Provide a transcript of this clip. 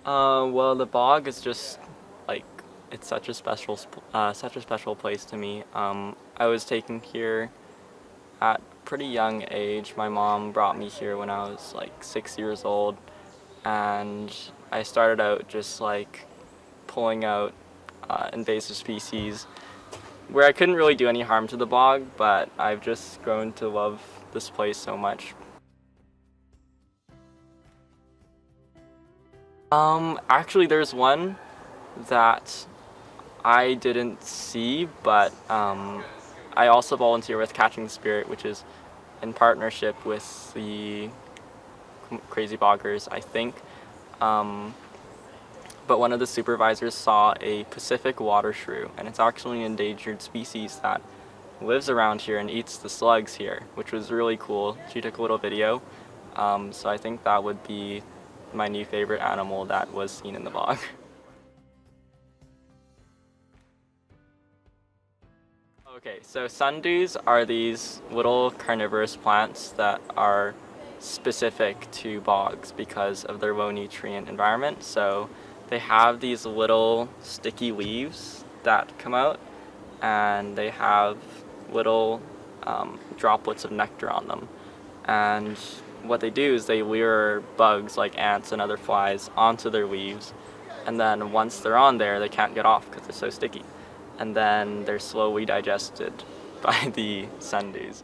Well, the bog is just like it's such a special place to me. I was taken here at a pretty young age. My mom brought me here when I was like 6 years old, and I started out just like pulling out invasive species where I couldn't really do any harm to the bog, but I've just grown to love this place so much. Actually, there's one that I didn't see, but I also volunteer with Catching the Spirit, which is in partnership with the Crazy Boggers, I think. Um, but one of the supervisors saw a Pacific water shrew, and it's actually an endangered species that lives around here and eats the slugs here, which was really cool. She took a little video, so I think that would be my new favorite animal that was seen in the bog. Okay, so sundews are these little carnivorous plants that are specific to bogs because of their low nutrient environment. So they have these little sticky leaves that come out, and they have little droplets of nectar on them. And what they do is they lure bugs like ants and other flies onto their leaves, and then once they're on there, they can't get off because they're so sticky. And then they're slowly digested by the sundews.